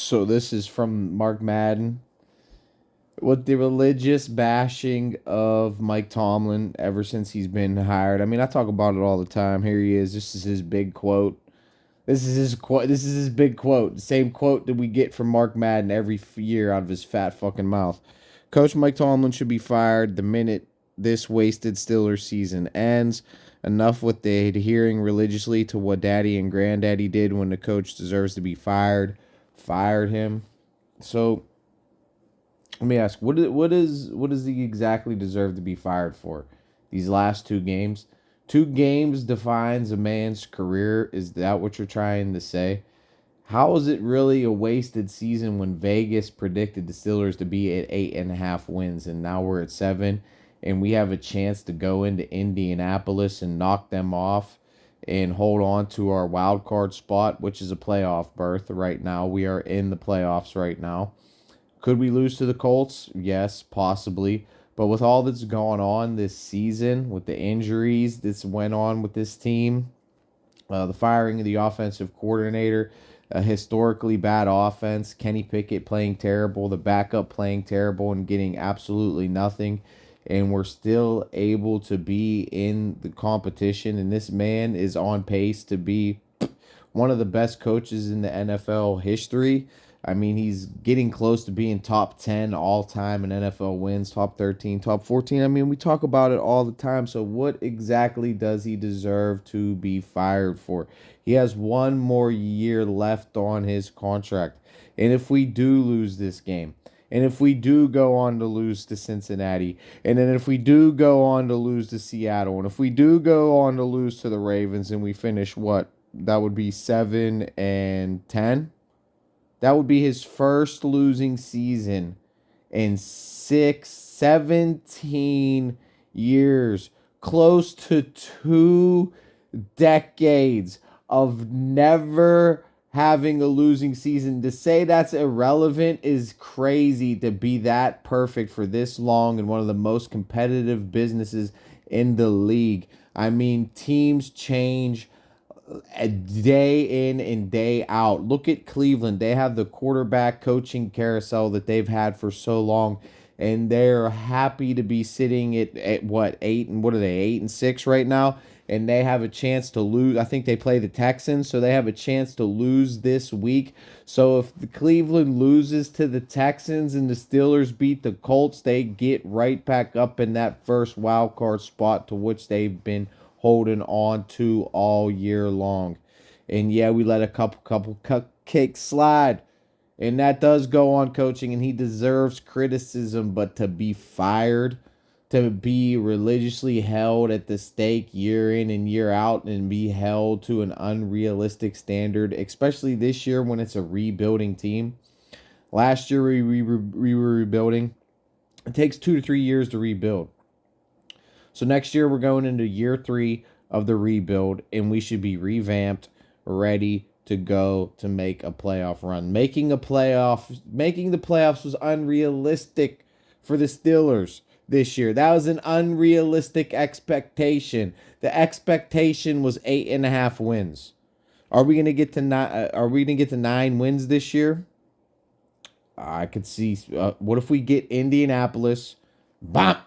So this is from Mark Madden. With the religious bashing of Mike Tomlin ever since he's been hired. I mean, I talk about it all the time. Here he is. This is his big quote. This is his quote. This is his big quote. The same quote that we get from Mark Madden every year out of his fat fucking mouth. Coach Mike Tomlin should be fired the minute this wasted Steelers season ends. Enough with the adhering religiously to what Daddy and Granddaddy did when the coach deserves to be fired. Fired him. So let me ask, what does he exactly deserve to be fired for? These last two games? 2 games defines a man's career. Is that what you're trying to say? How is it really a wasted season when Vegas predicted the Steelers to be at 8.5 wins and now we're at 7 and we have a chance to go into Indianapolis and knock them off and hold on to our wild card spot, which is a playoff berth right now. We are in the playoffs right now. Could we lose to the Colts? Yes, possibly. But with all that's going on this season, with the injuries that's went on with this team, the firing of the offensive coordinator, a historically bad offense, Kenny Pickett playing terrible, the backup playing terrible and getting absolutely nothing, and we're still able to be in the competition, and this man is on pace to be one of the best coaches in the NFL history. I mean, he's getting close to being top 10 all time in NFL wins, top 13, top 14. I mean, we talk about it all the time. So, what exactly does he deserve to be fired for? He has one more year left on his contract. And if we do lose this game, and if we do go on to lose to Cincinnati, and then if we do go on to lose to Seattle, and if we do go on to lose to the Ravens, and we finish what? That would be 7-10. That would be his first losing season in 17 years. Close to 2 decades of never having a losing season. To say that's irrelevant is crazy, to be that perfect for this long in one of the most competitive businesses in the league. I mean, teams change a day in and day out. Look at Cleveland. They have the quarterback coaching carousel that they've had for so long, and they're happy to be sitting at what, 8 and what are they, 8-6 right now, and they have a chance to lose. I think they play the Texans, so they have a chance to lose this week. So if the Cleveland loses to the Texans and the Steelers beat the Colts, they get right back up in that first wild card spot to which they've been holding on to all year long. And yeah, we let a couple cupcakes slide. And that does go on coaching, and he deserves criticism, but to be fired, to be religiously held at the stake year in and year out and be held to an unrealistic standard, especially this year when it's a rebuilding team. Last year we were rebuilding. It takes 2 to 3 years to rebuild. So next year we're going into year 3 of the rebuild, and we should be revamped, ready to go to make a playoff run. Making the playoffs was unrealistic for the Steelers this year. That was an unrealistic expectation. The expectation was 8.5 wins. Are we gonna get to 9? Are we gonna get to 9 wins this year? I could see. What if we get Indianapolis? Bam!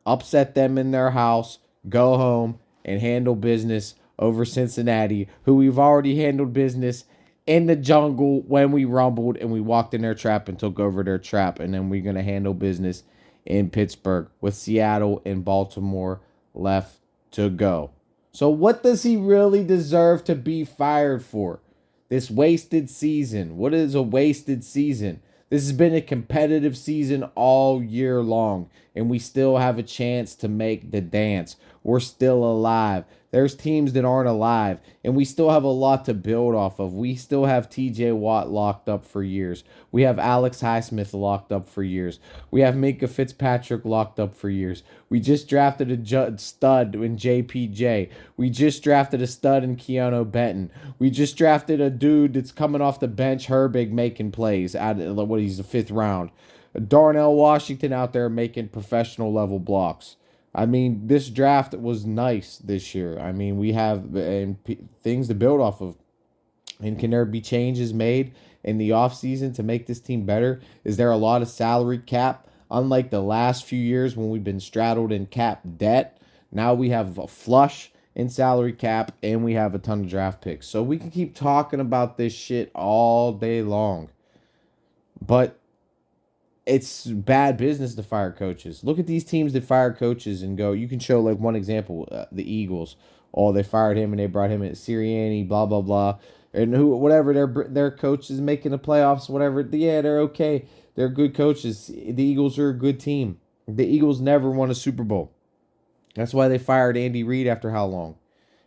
Upset them in their house, go home, and handle business over Cincinnati, who we've already handled business in the jungle when we rumbled and we walked in their trap and took over their trap. And then we're going to handle business in Pittsburgh with Seattle and Baltimore left to go. So what does he really deserve to be fired for? This wasted season. What is a wasted season? This has been a competitive season all year long, and we still have a chance to make the dance. We're still alive. There's teams that aren't alive, and we still have a lot to build off of. We still have TJ Watt locked up for years. We have Alex Highsmith locked up for years. We have Minka Fitzpatrick locked up for years. We just drafted a stud in JPJ. We just drafted a stud in Keanu Benton. We just drafted a dude that's coming off the bench, Herbig, making plays. He's the 5th round. Darnell Washington out there making professional level blocks. I mean, this draft was nice this year. I mean, we have things to build off of. And can there be changes made in the offseason to make this team better? Is there a lot of salary cap? Unlike the last few years when we've been straddled in cap debt, now we have a flush in salary cap and we have a ton of draft picks. So we can keep talking about this shit all day long. But it's bad business to fire coaches. Look at these teams that fire coaches and go, you can show like one example, the Eagles. Oh, they fired him and they brought him in, Sirianni, blah, blah, blah. And who, whatever, their coach is making the playoffs, whatever. Yeah, they're okay. They're good coaches. The Eagles are a good team. The Eagles never won a Super Bowl. That's why they fired Andy Reid after how long?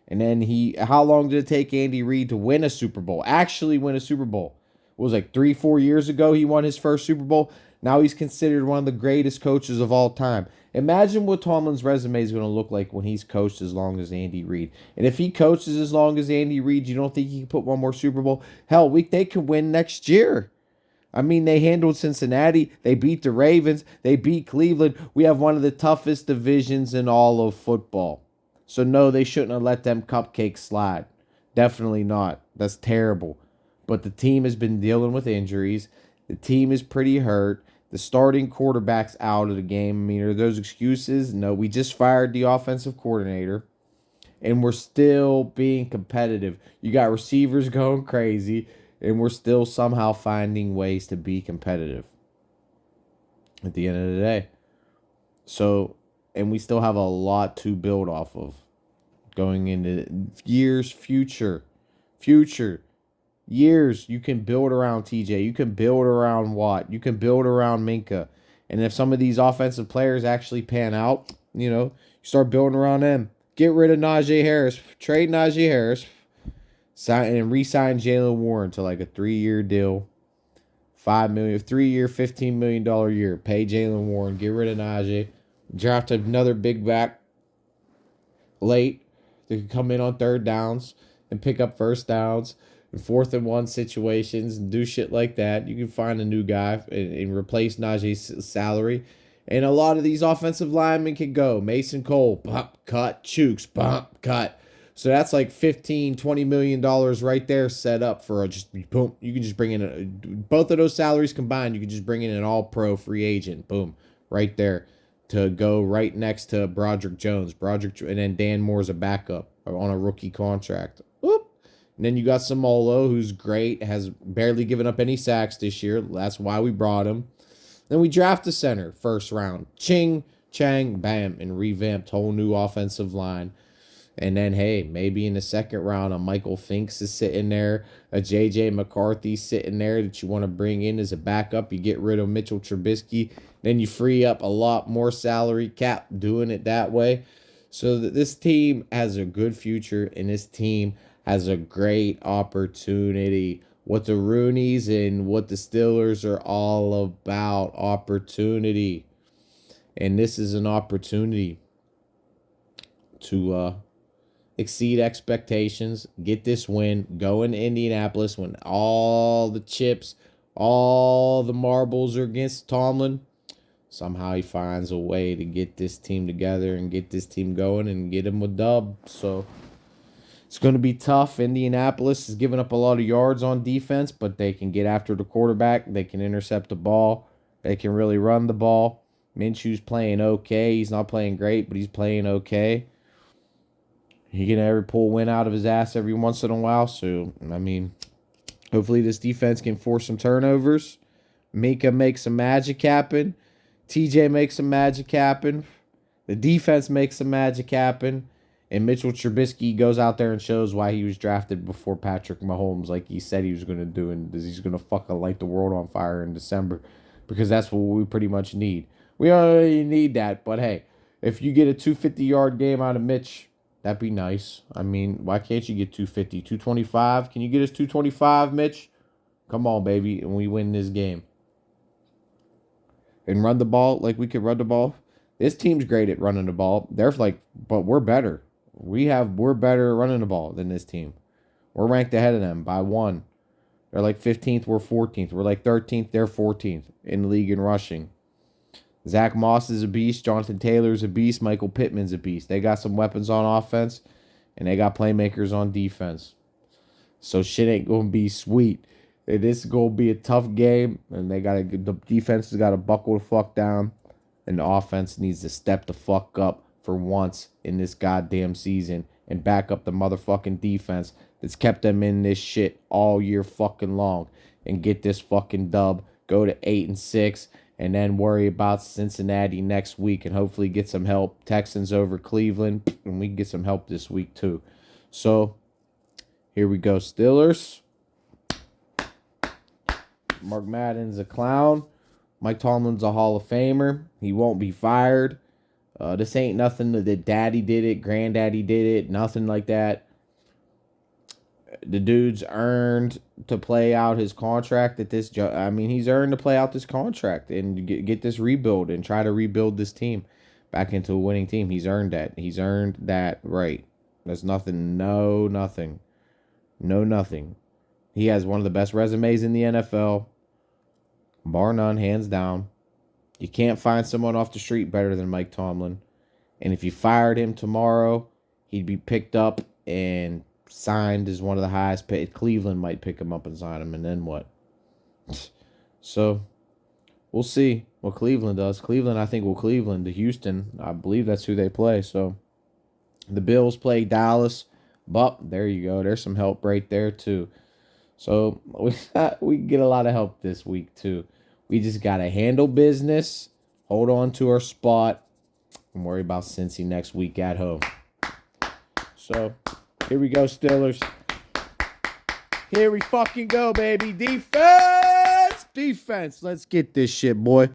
And then how long did it take Andy Reid to win a Super Bowl? Actually win a Super Bowl. It was like 3-4 years ago he won his first Super Bowl. Now he's considered one of the greatest coaches of all time. Imagine what Tomlin's resume is going to look like when he's coached as long as Andy Reid. And if he coaches as long as Andy Reid, you don't think he can put one more Super Bowl? Hell, they could win next year. I mean, they handled Cincinnati. They beat the Ravens. They beat Cleveland. We have one of the toughest divisions in all of football. So, no, they shouldn't have let them cupcakes slide. Definitely not. That's terrible. But the team has been dealing with injuries. The team is pretty hurt. The starting quarterback's out of the game. I mean, are those excuses? No, we just fired the offensive coordinator. And we're still being competitive. You got receivers going crazy. And we're still somehow finding ways to be competitive at the end of the day. So, and we still have a lot to build off of going into years, future. Years, you can build around TJ. You can build around Watt. You can build around Minka. And if some of these offensive players actually pan out, you start building around them. Get rid of Najee Harris. Trade Najee Harris. Sign and re-sign Jalen Warren to like a 3-year deal. $5 million, 3-year, $15 million year. Pay Jalen Warren. Get rid of Najee. Draft another big back late. They can come in on third downs and pick up first downs. 4th and 1 situations and do shit like that. You can find a new guy and replace Najee's salary. And a lot of these offensive linemen can go. Mason Cole, bump, cut. Chooks, bump, cut. So that's like $15-20 million right there set up for just boom. You can just bring in both of those salaries combined. You can just bring in an all-pro free agent. Boom. Right there to go right next to Broderick Jones. And then Dan Moore's a backup on a rookie contract. Whoop. And then you got Samolo, who's great, has barely given up any sacks this year. That's why we brought him. Then we draft a center, first round. Ching, chang, bam, and revamped whole new offensive line. And then, hey, maybe in the second round, a Michael Finks is sitting there. A J.J. McCarthy sitting there that you want to bring in as a backup. You get rid of Mitchell Trubisky. Then you free up a lot more salary cap doing it that way. So that this team has a good future, and this team has a great opportunity. What the Rooneys and what the Steelers are all about, opportunity. And this is an opportunity to exceed expectations, get this win, go into Indianapolis when all the chips, all the marbles are against Tomlin. Somehow he finds a way to get this team together and get this team going and get him a dub. So it's going to be tough. Indianapolis is giving up a lot of yards on defense, but they can get after the quarterback. They can intercept the ball. They can really run the ball. Minshew's playing okay. He's not playing great, but he's playing okay. He can ever pull win out of his ass every once in a while. So, I mean, hopefully this defense can force some turnovers. Minka makes some magic happen. TJ makes some magic happen. The defense makes some magic happen. And Mitchell Trubisky goes out there and shows why he was drafted before Patrick Mahomes, like he said he was going to do, and he's going to fucking light the world on fire in December, because that's what we pretty much need. We already need that, but hey, if you get a 250-yard game out of Mitch, that'd be nice. I mean, why can't you get 250, 225? Can you get us 225, Mitch? Come on, baby, and we win this game. And run the ball like we could run the ball. This team's great at running the ball. They're like, but we're better. We're better running the ball than this team. We're ranked ahead of them by 1. They're like 15th, we're 14th. We're like 13th, they're 14th in the league in rushing. Zach Moss is a beast. Jonathan Taylor's a beast. Michael Pittman's a beast. They got some weapons on offense, and they got playmakers on defense. So shit ain't gonna be sweet. This is gonna be a tough game, and the defense has gotta buckle the fuck down, and the offense needs to step the fuck up for once in this goddamn season and back up the motherfucking defense that's kept them in this shit all year fucking long and get this fucking dub, go to 8-6, and then worry about Cincinnati next week and hopefully get some help. Texans over Cleveland, and we can get some help this week too. So here we go, Steelers. Mark Madden's a clown. Mike Tomlin's a Hall of Famer. He won't be fired. This ain't nothing that daddy did it, granddaddy did it, nothing like that. The dude's earned to play out his contract at this he's earned to play out this contract and get this rebuild and try to rebuild this team back into a winning team. He's earned that. He's earned that right. There's nothing. No, nothing. No, nothing. He has one of the best resumes in the NFL. Bar none, hands down. You can't find someone off the street better than Mike Tomlin. And if you fired him tomorrow, he'd be picked up and signed as one of the highest paid. Cleveland might pick him up and sign him, and then what? So, we'll see what Cleveland does. Cleveland, I think, will Cleveland to Houston. I believe that's who they play. So, the Bills play Dallas. But, there you go. There's some help right there, too. So, we can get a lot of help this week, too. We just got to handle business, hold on to our spot, and worry about Cincy next week at home. So, here we go, Steelers. Here we fucking go, baby. Defense! Defense. Let's get this shit, boy.